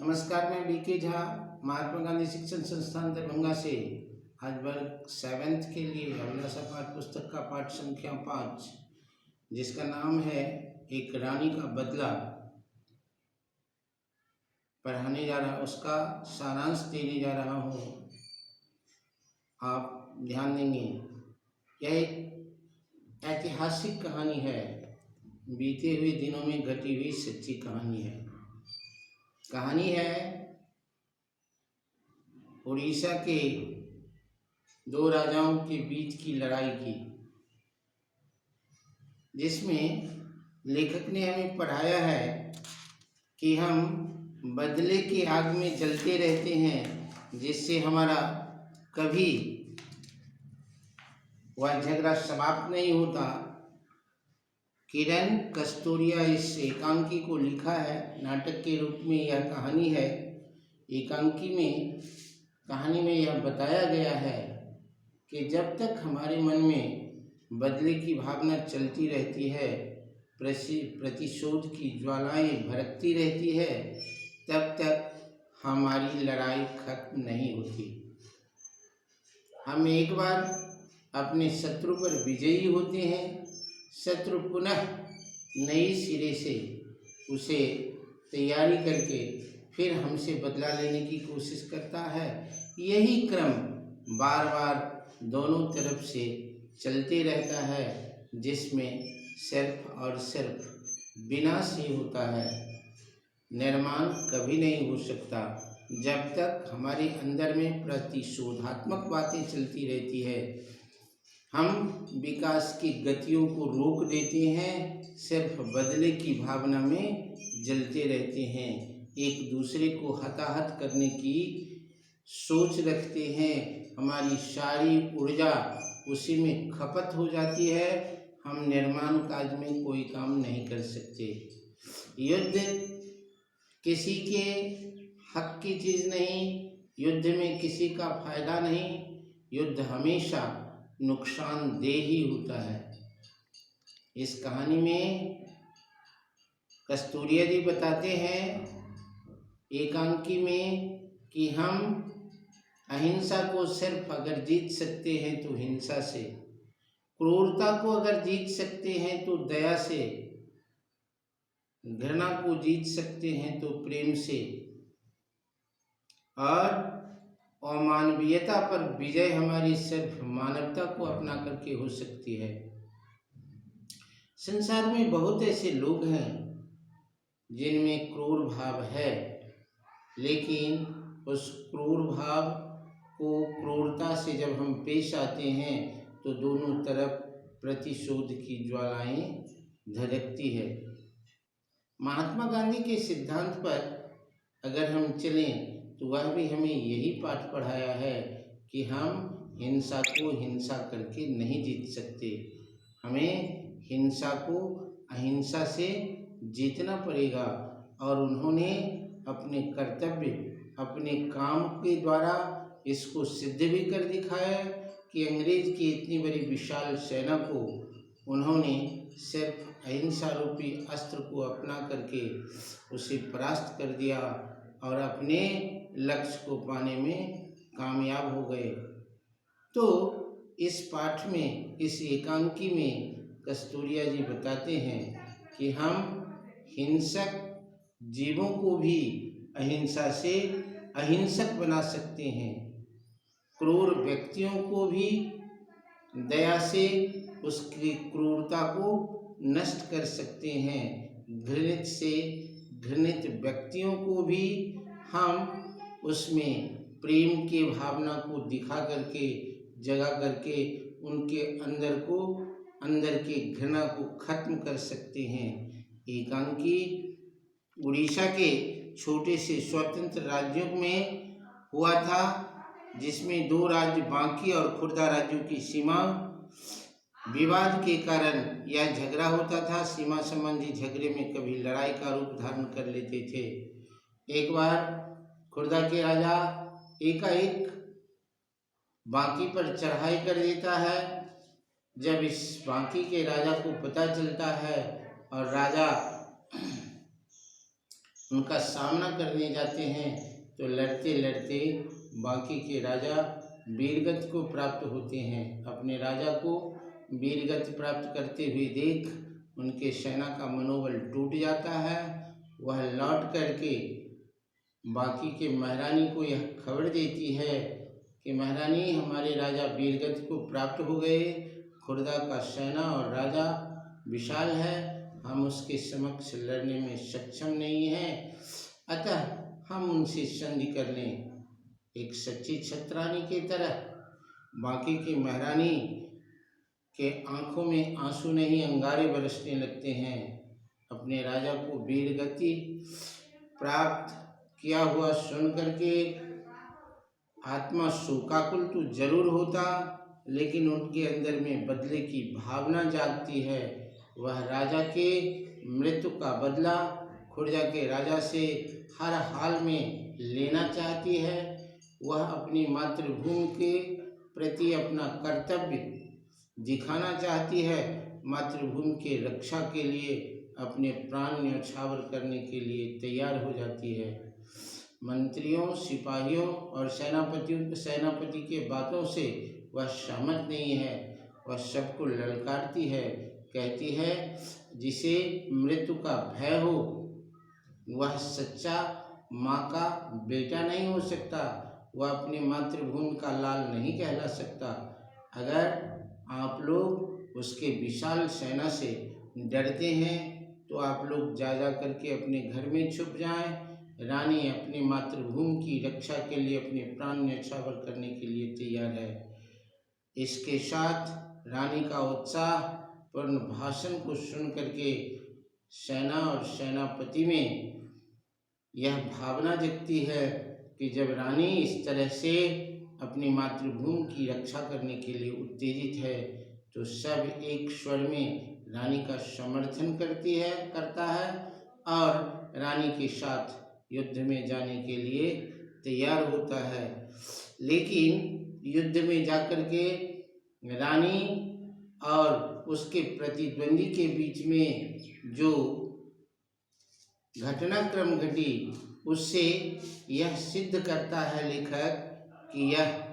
नमस्कार, मैं बीके झा महात्मा गांधी शिक्षण संस्थान दरभंगा से आज वर्ग 7th के लिए अभिलाषा पाठ पुस्तक का पाठ संख्या 5 जिसका नाम है एक रानी का बदला पढ़ाने जा रहा, उसका सारांश देने जा रहा हूँ। आप ध्यान देंगे। यह एक ऐतिहासिक कहानी है, बीते हुए दिनों में घटी हुई सच्ची कहानी है। कहानी है उड़ीसा के दो राजाओं के बीच की लड़ाई की, जिसमें लेखक ने हमें पढ़ाया है कि हम बदले की आग में जलते रहते हैं, जिससे हमारा कभी वह झगड़ा समाप्त नहीं होता। किरण कस्तूरिया इस एकांकी को लिखा है, नाटक के रूप में यह कहानी है। एकांकी में कहानी में यह बताया गया है कि जब तक हमारे मन में बदले की भावना चलती रहती है, प्रतिशोध की ज्वालाएं भड़कती रहती है, तब तक हमारी लड़ाई खत्म नहीं होती। हम एक बार अपने शत्रु पर विजयी होते हैं, शत्रु पुनः नई सिरे से उसे तैयारी करके फिर हमसे बदला लेने की कोशिश करता है। यही क्रम बार बार दोनों तरफ से चलते रहता है, जिसमें सिर्फ और सिर्फ विनाश ही होता है। निर्माण कभी नहीं हो सकता जब तक हमारे अंदर में प्रतिशोधात्मक बातें चलती रहती है। हम विकास की गतियों को रोक देते हैं, सिर्फ बदले की भावना में जलते रहते हैं, एक दूसरे को हताहत करने की सोच रखते हैं। हमारी सारी ऊर्जा उसी में खपत हो जाती है। हम निर्माण कार्य में कोई काम नहीं कर सकते। युद्ध किसी के हक की चीज़ नहीं, युद्ध में किसी का फायदा नहीं, युद्ध हमेशा नुकसानदेह ही होता है। इस कहानी में कस्तूरिया जी बताते हैं एकांकी में कि हम अहिंसा को सिर्फ अगर जीत सकते हैं तो हिंसा से, क्रूरता को अगर जीत सकते हैं तो दया से, घृणा को जीत सकते हैं तो प्रेम से, और अमानवीयता पर विजय हमारी सिर्फ मानवता को अपना करके हो सकती है। संसार में बहुत ऐसे लोग हैं जिनमें क्रूर भाव है, लेकिन उस क्रूर भाव को क्रूरता से जब हम पेश आते हैं तो दोनों तरफ प्रतिशोध की ज्वालाएं धधकती है। महात्मा गांधी के सिद्धांत पर अगर हम चलें तो वह भी हमें यही पाठ पढ़ाया है कि हम हिंसा को हिंसा करके नहीं जीत सकते। हमें हिंसा को अहिंसा से जीतना पड़ेगा। और उन्होंने अपने कर्तव्य, अपने काम के द्वारा इसको सिद्ध भी कर दिखाया कि अंग्रेज की इतनी बड़ी विशाल सेना को उन्होंने सिर्फ अहिंसा रूपी अस्त्र को अपना करके उसे परास्त कर दिया और अपने लक्ष्य को पाने में कामयाब हो गए। तो इस पाठ में, इस एकांकी में कस्तूरिया जी बताते हैं कि हम हिंसक जीवों को भी अहिंसा से अहिंसक बना सकते हैं, क्रूर व्यक्तियों को भी दया से उसकी क्रूरता को नष्ट कर सकते हैं, घृणित से घृणित व्यक्तियों को भी हम उसमें प्रेम की भावना को दिखा करके, जगा करके उनके अंदर के घृणा को खत्म कर सकते हैं। एकांकी उड़ीसा के छोटे से स्वतंत्र राज्यों में हुआ था, जिसमें दो राज्य बांकी और खुर्दा राज्यों की सीमा विवाद के कारण यह झगड़ा होता था। सीमा संबंधी झगड़े में कभी लड़ाई का रूप धारण कर लेते थे। एक बार खुर्दा के राजा एकाएक बांकी पर चढ़ाई कर देता है। जब इस बांकी के राजा को पता चलता है और राजा उनका सामना करने जाते हैं तो लड़ते लड़ते बाकी के राजा वीरगति को प्राप्त होते हैं। अपने राजा को वीरगति प्राप्त करते हुए देख उनके सेना का मनोबल टूट जाता है। वह लौट करके बाकी के महारानी को यह खबर देती है कि महारानी, हमारे राजा वीरगति को प्राप्त हो गए। खुर्दा का सेना और राजा विशाल है, हम उसके समक्ष लड़ने में सक्षम नहीं हैं, अतः हम उनसे संधि कर लें। एक सच्ची छत्रानी की तरह बाकी की महारानी के आंखों में आंसू नहीं अंगारे बरसने लगते हैं। अपने राजा को वीरगति प्राप्त किया हुआ सुन करके आत्मा शोकाकुल तो जरूर होता, लेकिन उनके अंदर में बदले की भावना जागती है। वह राजा के मृत्यु का बदला खुर्जा के राजा से हर हाल में लेना चाहती है। वह अपनी मातृभूमि के प्रति अपना कर्तव्य दिखाना चाहती है। मातृभूमि के रक्षा के लिए अपने प्राण न्यौछावर करने के लिए तैयार हो जाती है। मंत्रियों, सिपाहियों और सेनापति के बातों से वह सहमत नहीं है। वह सबको ललकारती है, कहती है जिसे मृत्यु का भय हो वह सच्चा माँ का बेटा नहीं हो सकता, वह अपनी मातृभूमि का लाल नहीं कहला सकता। अगर आप लोग उसके विशाल सेना से डरते हैं तो आप लोग जा करके अपने घर में छुप जाएं। रानी अपनी मातृभूमि की रक्षा के लिए अपने प्राण न्यौछावर करने के लिए तैयार है। इसके साथ रानी का उत्साहपूर्ण भाषण को सुन करके सेना और सेनापति में यह भावना जगती है कि जब रानी इस तरह से अपनी मातृभूमि की रक्षा करने के लिए उत्तेजित है तो सब एक स्वर में रानी का समर्थन करता है और रानी के साथ युद्ध में जाने के लिए तैयार होता है। लेकिन युद्ध में जाकर के रानी और उसके प्रतिद्वंदी के बीच में जो घटनाक्रम घटी उससे यह सिद्ध करता है लेखक कि यह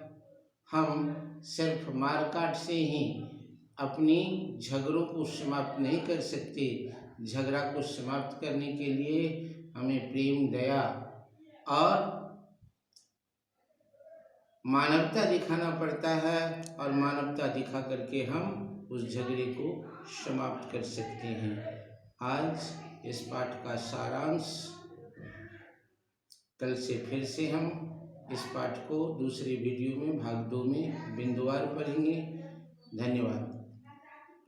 हम सिर्फ मारकाट से ही अपनी झगड़ों को समाप्त नहीं कर सकते। झगड़ा को समाप्त करने के लिए हमें प्रेम, दया और मानवता दिखाना पड़ता है और मानवता दिखा करके हम उस झगड़े को समाप्त कर सकते हैं। आज इस पाठ का सारांश, कल से फिर से हम इस पाठ को दूसरे वीडियो में भाग 2 में बिंदुवार पढ़ेंगे। धन्यवाद।